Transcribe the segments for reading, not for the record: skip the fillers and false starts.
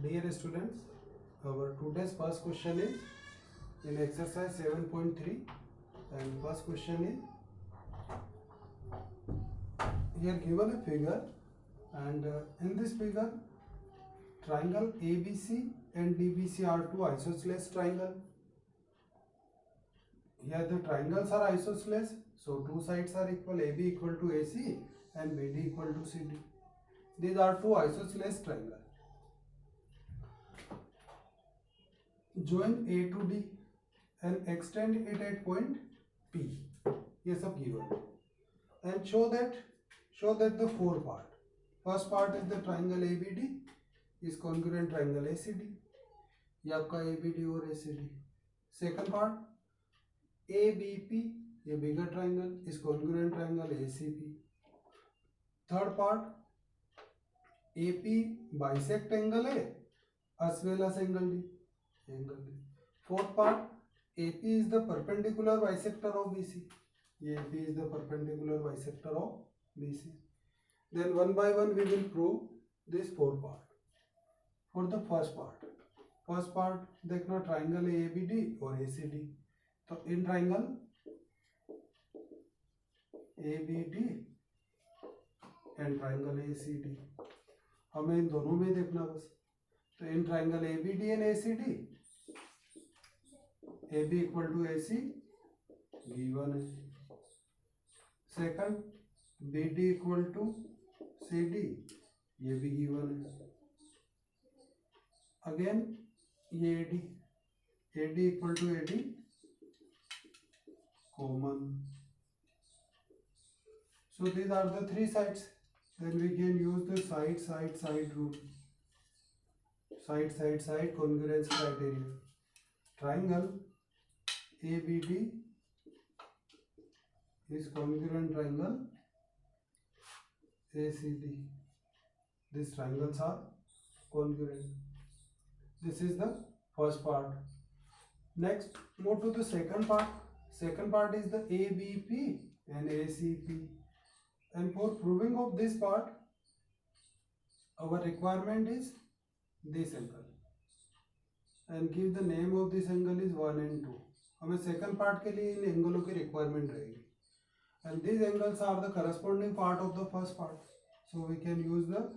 Dear students, our today's first question is in exercise 7.3, and first question is here given a figure, and in this figure triangle ABC and DBC are two isosceles triangle. Here the triangles are isosceles, so two sides are equal, AB equal to AC and BD equal to CD. These are two isosceles triangle. Join A to D and extend it at point P. ये सब given. And show that the four part. First part is the triangle ABD is congruent triangle ACD. ये आपका ABD और ACD. Second part ABP, ये bigger triangle is congruent triangle ACP. Third part AP bisect angle है as well as angle D. Fourth part AP is the perpendicular bisector of BC. AP is the perpendicular bisector of BC. Then one by one we will prove this four part. For the first part देखना triangle ABD और ACD. तो in triangle ABD and triangle ACD हमें इन दोनों में देखना बस. तो in triangle ABD and ACD AB equal to AC given है. Second BD equal to CD ये भी given है. Again ये AD equal to AD common. So these are the three sides. Then we can use the side rule. Side congruence criteria. Triangle ABD is congruent triangle ACD. These triangles are congruent. This is the first part. Next, move to the second part. Second part is the ABP and ACP. And for proving of this part, our requirement is this angle. And give the name of this angle is 1 and 2. हमें second part के लिए इन एंगलों की requirement रहेगी. And these angles are the corresponding part of the first part. So we can use the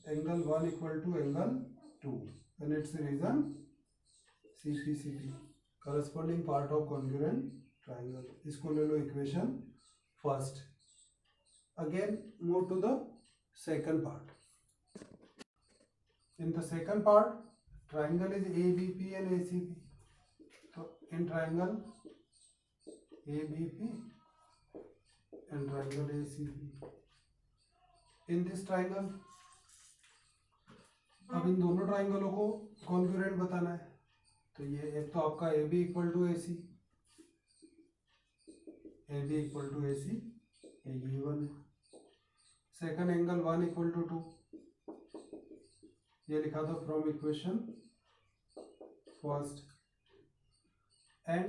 angle 1 equal to angle 2. And its reason CPCT, corresponding part of congruent triangle. इसको ले लो equation first. Again move to the second part. In the second part, triangle is ABP and ACP. So in triangle ABP and triangle ACP. In this triangle, अब इन दोनों ट्राइंगलों को congruent बताना है. तो ये एक तो आपका AB equal to AC, AB equal to AC ये गिवन है. सेकंड एंगल 1 इक्वल टू 2 ये लिखा था फ्रॉम इक्वेशन फर्स्ट. एंड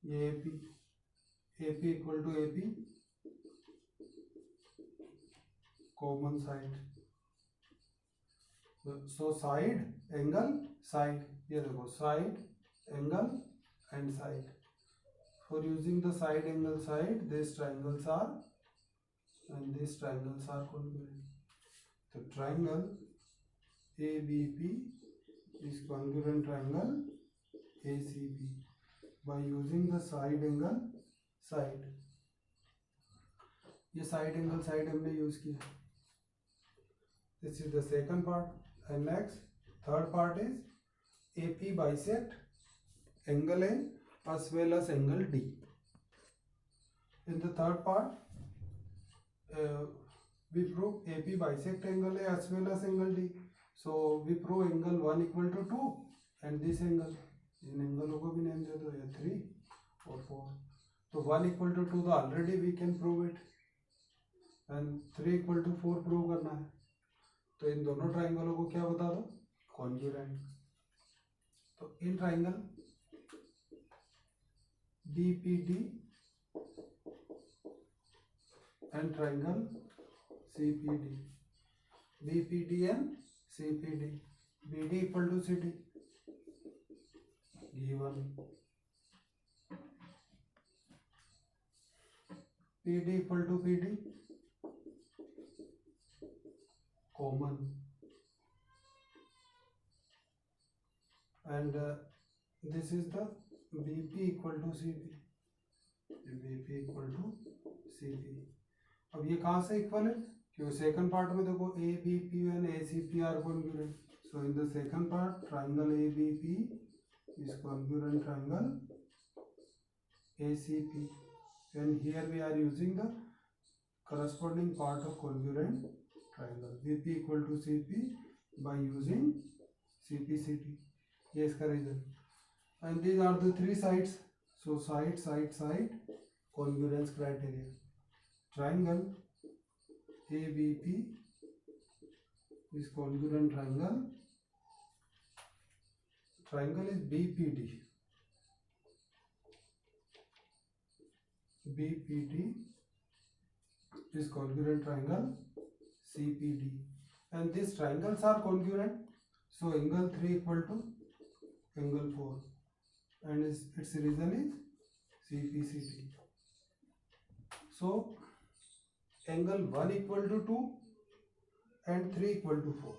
ये AP equal to AP common side. So side angle side, ये देखो side angle and side. For using the side angle side this triangles are and these triangles are congruent. The triangle ABP is congruent triangle ACP by using the side angle side. ये side angle side हमने use किया. This is the second part. And next third part is AP bisect angle A as well as angle D. In the third part we prove AP bisect angle A as well as angle D. So we prove angle 1 equal to 2 and this angle. इन एंगलों को भी name दे दो, ये 3 और 4. तो 1 equal to 2 तो already we can prove it and 3 equal to 4 prove करना है. तो इन दोनों ट्राइंगलों को क्या बता दो, कॉन्ग्रुएंट. तो in triangle BPD and triangle CPD, BPD and CPD, BD equal to CD given, PD equal to PD common, and this is the BP equal to CP, BP equal to CP. अब ये कहाँ से equal है, क्योंकि second part में देखो ABP and ACP are congruent. So in the second part, triangle ABP is congruent triangle ACP, and here we are using the corresponding part of congruent triangle BP equal to CP by using CPCT. ये इसका reason, and these are the three sides. So side congruence criteria. Triangle ABP is congruent triangle. Triangle is BPD. BPD is congruent triangle CPD, and these triangles are congruent. So angle 3 equal to angle 4, and its reason is CPCT. So angle 1 equal to 2 and 3 equal to 4.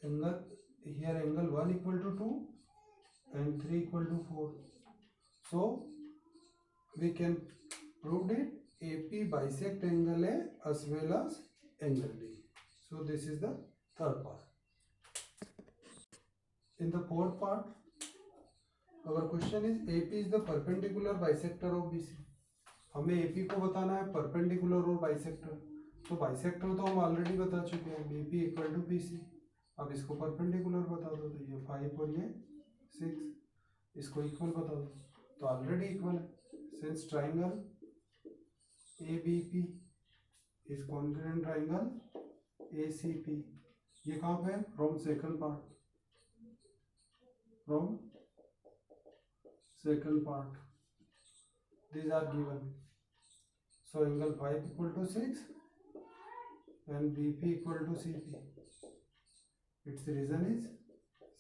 Angle 1 equal to 2 and 3 equal to 4. So we can prove it AP bisect angle A as well as angle B. So this is the third part. In the fourth part, our question is AP is the perpendicular bisector of BC. हमें AP को बताना है perpendicular और bisector. तो bisector तो हम already बता चुके हैं, BP इक्वल टू BC. अब इसको परपेंडिकुलर बता दो, तो ये 5 और ये 6, इसको इक्वल बता दो, तो ऑलरेडी इक्वल है. Since triangle ABP is congruent triangle ACP, ये कहाँ पे है, from second part, from second part, these are given. So angle 5 equal to 6 and BP equal to CP. Its reason is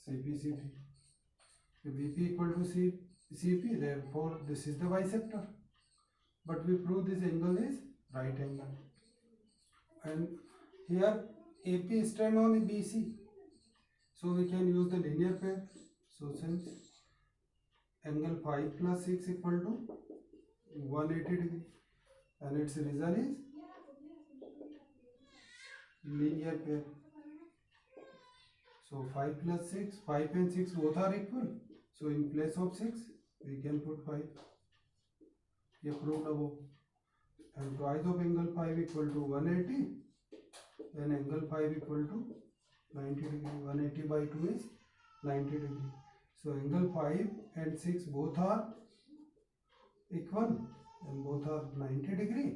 CPCT. BP equal to CP, therefore this is the bisector. But we prove this angle is right angle. And here AP stand on BC, so we can use the linear pair. So since angle 5 plus 6 equal to 180 degree, and its reason is linear pair. So 5 plus 6, 5 and 6 both are equal. So in place of 6, we can put 5. ये proved above. And twice of angle 5 equal to 180, and angle 5 equal to 90 degree. 180 by 2 is 90 degree. So angle 5 and 6 both are equal and both are 90 degree,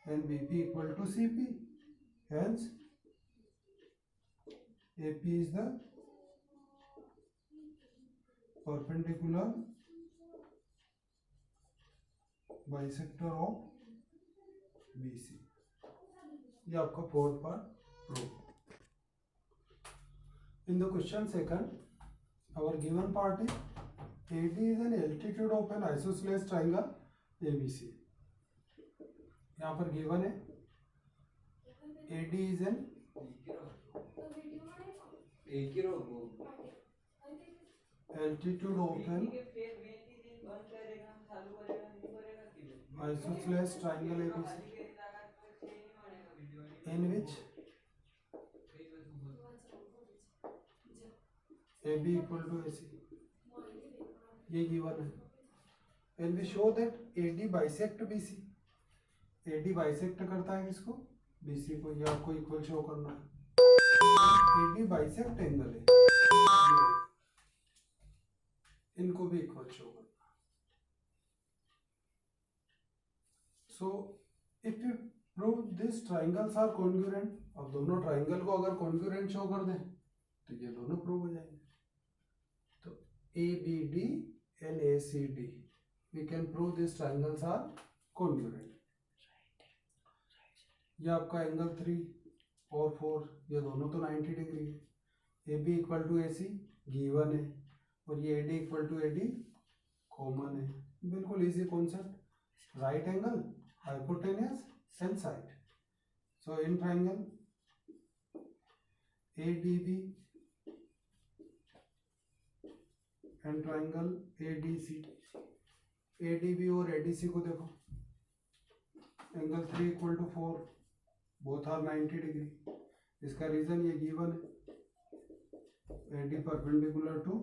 and BP equal to CP. Hence AP is the perpendicular bisector of BC. ये आपका fourth part prove. In the question second, our given part is AD is an altitude of an isosceles triangle ABC. यहाँ पर given है AD is an altitude of an isosceles triangle ABC, in which AB equal to AC. ये given है. And we show that AD bisect BC. AD bisect करता है किसको, BC को. ये आपको इक्वल शो करना है. AD bisect एंगल है, इनको भी इक्वल शो करना है. So if you prove these triangles are congruent, अब दोनों ट्राइंगल को अगर congruent शो कर दें तो ये दोनों प्रूव हो जाएंगे. तो ABD and ACD, we can prove these triangles are congruent. ये आपका एंगल 3 और 4, ये दोनों तो 90 डिग्री है. A B equal to A C given है, और ये A D equal to A D common है। बिल्कुल easy concept, right angle, hypotenuse and side. So in triangle A D B and triangle A D C, A D B और A D C को देखो, angle 3 equal to 4, both are 90 degree. इसका reason ये given है, A D perpendicular to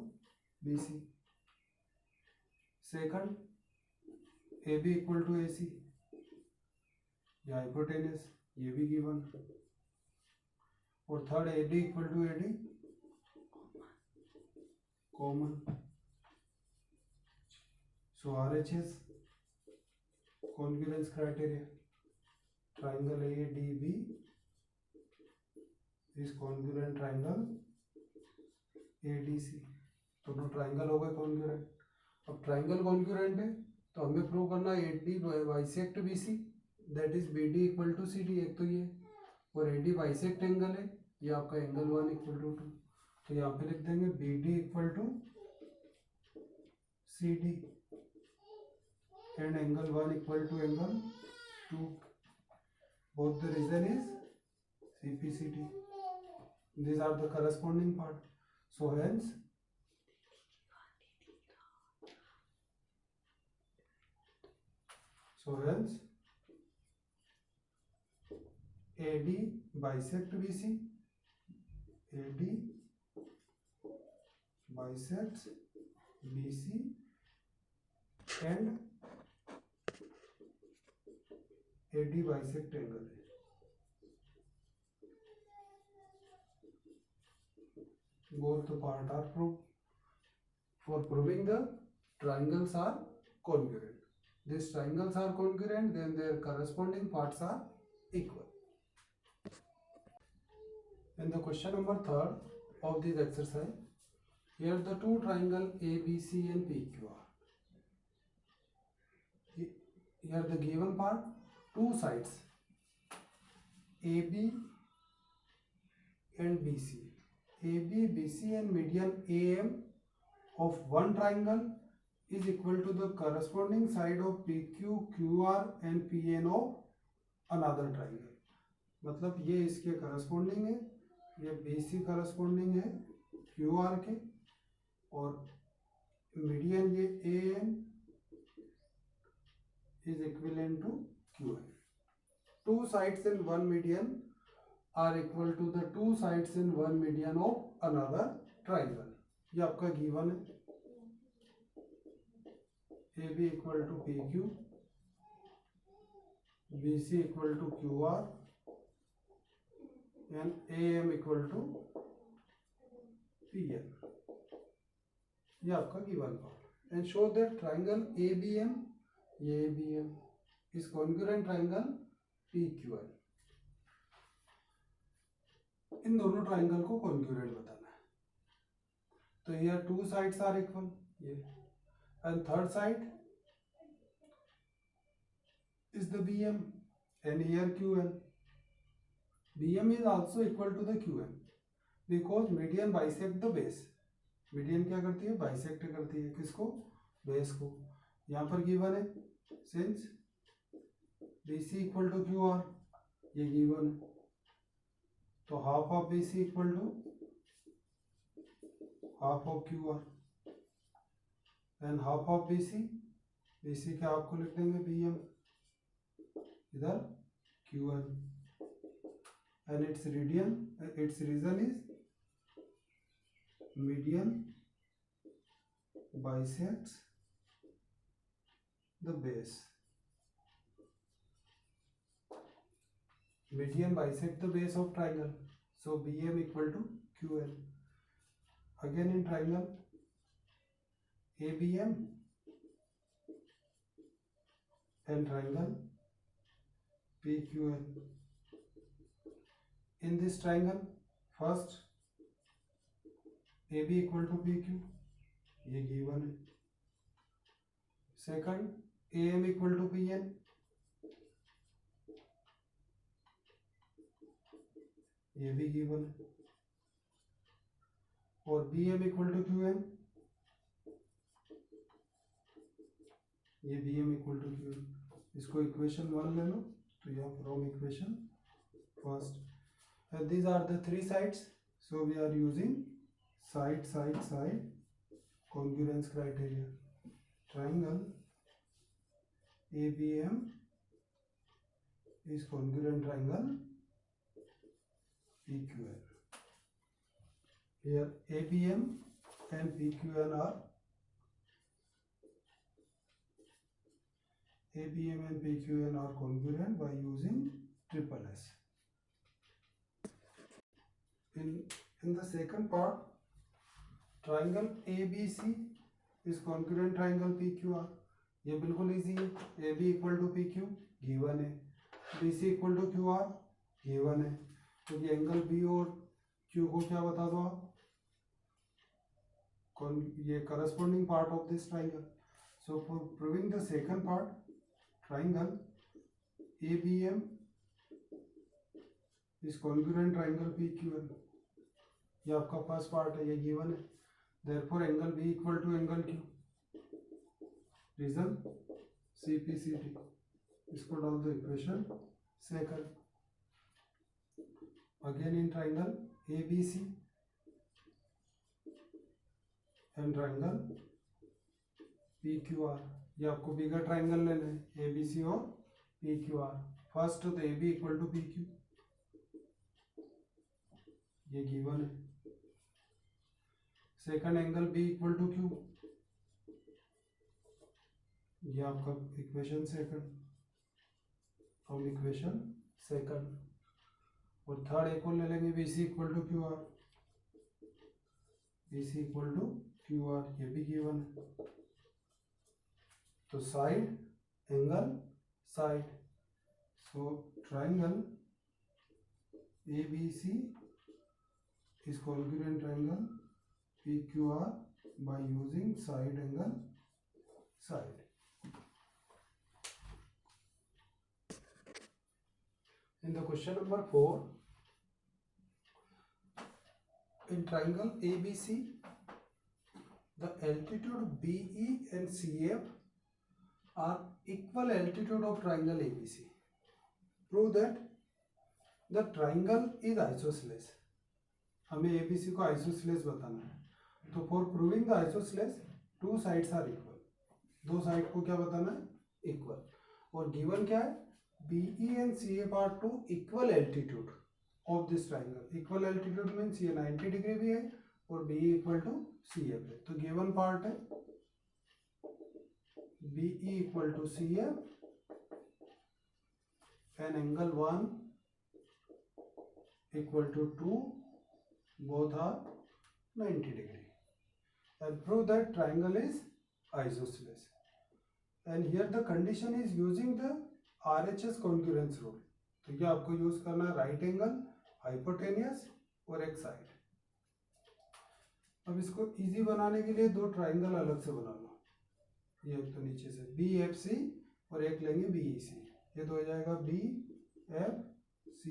B C. Second, A B equal to A C, ये hypotenuse, ये भी given. और third, A D equal to A D common. So RHS congruence criteria, triangle ADB is congruent triangle ADC। दोनों triangle हो गए congruent. अब triangle congruent है तो हमें प्रूव करना है AD bisect BC, that is BD equal to CD, एक तो ये, और AD बाइसेक्ट एंगल है, ये आपका एंगल 1 इक्वल टू 2। तो यहाँ पे लिख देंगे BD equal to CD and angle 1 equal to angle 2. Both the reason is CPCT. These are the corresponding part. So hence AD bisect BC, AD bisects BC and AD bisect angle है। Both the part are proved. For proving the triangles are congruent. These triangles are congruent, then their corresponding parts are equal. And the question number 3rd of this exercise, here the two triangle ABC and PQ are. Here the given part, two sides AB and BC, AB, BC and median AM of one triangle is equal to the corresponding side of PQ, QR and PN of another triangle। मतलब ये इसके corresponding है, ये BC corresponding है QR के, और median ये AM is equivalent to QN। Two sides in one median are equal to the two sides in one median of another triangle। ये आपका गिवन है, AB equal to PQ, BC equal to QR and AM equal to PN। ये आपका given part. And show that triangle ABM, ये ABM is congruent triangle PQN। इन दोनों triangle को congruent बताना है। तो here two sides are equal, ये, and third side is the BM and here QN। BM is also equal to the QN because median bisect the base। Median क्या करती है, बाइसेक्ट करती है, किसको, बेस को। यहाँ पर गिवन है since BC equal to QR, ये गिवन है, तो half of BC equal to half of QR and half of BC के आपको लिख देंगे BM, इधर QN, and it's reason is median bisects the base। Median bisects the base of triangle, so BM equal to QL। Again in triangle ABM and triangle PQL। In this triangle, first AB equal to PQ, ये given है। Second AM equal to PN, ये भी given है। और B M equal to Q M, ये B M equal to Q M, इसको equation 1 ले लो, तो यह from equation first, and these are the three sides, so we are using side congruence criteria. Triangle ABM is congruent triangle PQN. Here ABM and PQN are congruent by using triple S. In the second part, triangle ABC is congruent triangle PQR. ये बिल्कुल easy है, AB equal to PQ given है, BC equal to QR given है, तो ये angle B और Q को क्या बता दो आप, ये corresponding part of this triangle. So for proving the second part, triangle ABM is congruent triangle PQN, ये आपका फर्स्ट पार्ट है, ये गिवन है. Therefore angle B equal to angle Q, reason CPCT, इसको डाल दो equation second. Again in triangle ABC and triangle PQR, ये आपको बिगर ट्राइंगल लेना है ABC और PQR. फर्स्ट तो AB इक्वल टू PQ, ये गिवन है. Second angle B equal to Q, ये आपका equation second from equation second. और थर्ड एक और ले लेंगे BC equal to QR, BC equal to QR, ये भी गिवन है. तो side angle side, so triangle ABC is congruent triangle PQR by using side angle side. In the question number 4, in triangle ABC, the altitude BE and CF are equal altitude of triangle ABC. Prove that the triangle is isosceles. हमें ABC को isosceles बताना है. तो for proving the isosceles, two sides are equal, दो side को क्या बताना है, इक्वल. और गिवन क्या है, BE and CF are two equal altitude of this triangle. Equal altitude means ये 90 डिग्री भी है और BE इक्वल टू CF है. तो गिवन पार्ट है BE equal to CF and angle 1 equal to 2, both are 90 degree, and prove that triangle is isosceles. And here the condition is using the RHS congruence rule. तो ये आपको use करना है right angle, hypotenuse और एक side. अब इसको easy बनाने के लिए दो ट्राइंगल अलग से बना लो. ये तो नीचे से BFC और एक लेंगे BEC, ये तो हो जाएगा BFC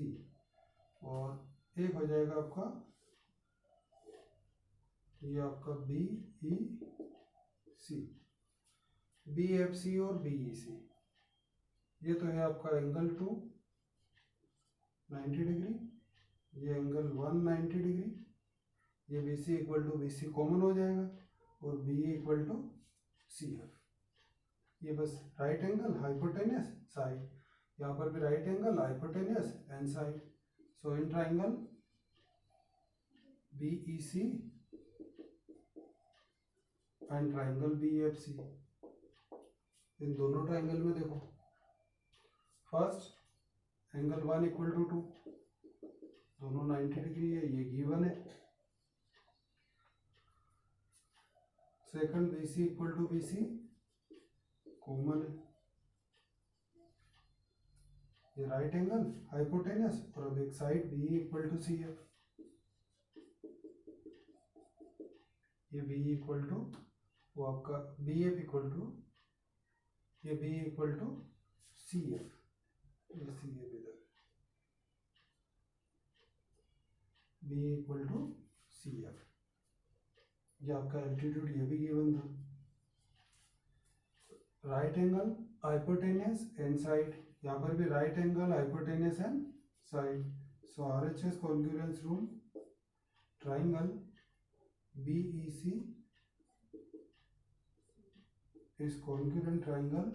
और एक हो जाएगा आपका, ये आपका BEC, BFC और BEC. ये तो है आपका एंगल 2 90 डिग्री, ये एंगल 1 90 डिग्री, ये BC equal to BC common हो जाएगा और BE इक्वल टू CF. ये बस राइट एंगल हाइपोटेनियस साइड, यहाँ पर भी right angle hypotenuse and side. So in triangle BEC and triangle BFC, इन दोनों ट्राइंगल में देखो, फर्स्ट एंगल 1 इक्वल टू 2, दोनों 90 डिग्री है, ये गिवन है. Second BC equal to BC common है, ये राइट एंगल हाइपोटेनियस. और अब एक side BE equal to CF, ये BE इक्वल टू वो आपका BF इक्वल टू, ये BE इक्वल टू CF, ये CF इधर, BE इक्वल टू CF. ये आपका एल्टीट्यूड ये भी गिवन था। Right angle hypotenuse and side, यहाँ पर भी right angle hypotenuse and side. So RHS congruence rule, triangle BEC is congruent triangle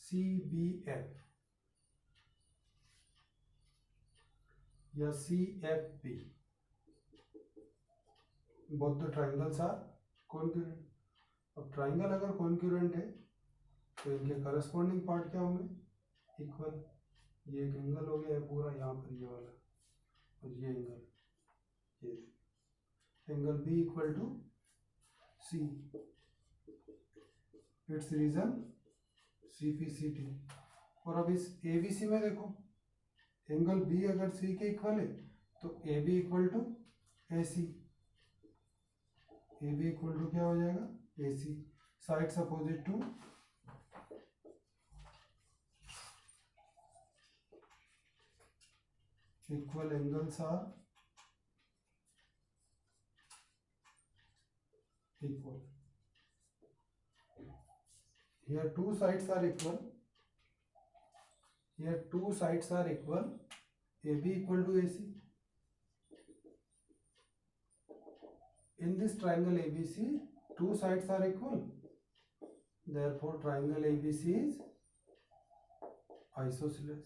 CBF या CFP, both the triangles are congruent। अब ट्राइंगल अगर कॉन्ग्रुएंट है तो इनके करस्पॉन्डिंग पार्ट क्या होंगे, इक्वल। ये एक एंगल हो गया है पूरा, यहाँ पर ये वाला, और ये angle B equal to C, it's reason CPCT। और अब इस ABC में देखो, एंगल B अगर C के इक्वल है तो AB equal to AC, AB equal to क्या हो जाएगा, AC। Sides opposite to equal angles are equal। Here two sides are equal, here two sides are equal, AB equal to AC। In this triangle ABC, two sides are equal, therefore triangle ABC is isosceles।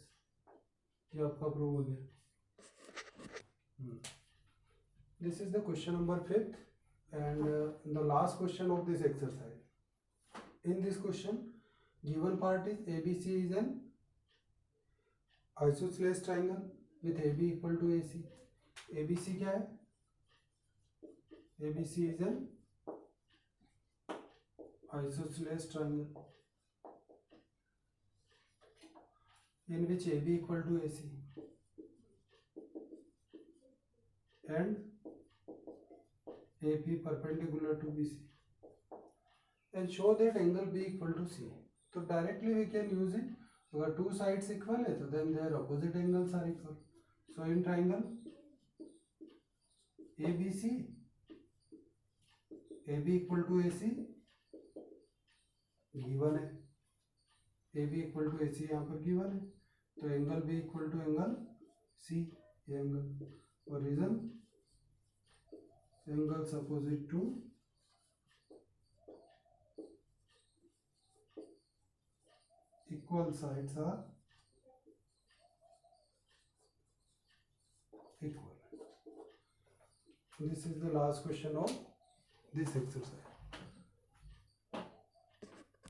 ये आपका prove हो गया। This is the question number 5th and the last question of this exercise. In this question, given part is ABC is an isosceles triangle with AB equal to AC। ABC क्या है, ABC is an isosceles triangle in which AB equal to AC and AP perpendicular to BC, and show that angle B equal to C। तो directly we can use it, अगर two sides equal है तो then their opposite angles are equal। So in triangle ABC, AB equal to AC given है, AB equal to AC यहाँ पर given है, तो angle B equal to angle C, ये angle, और reason angles opposite to equal sides are equal। This is the last question of this exercise।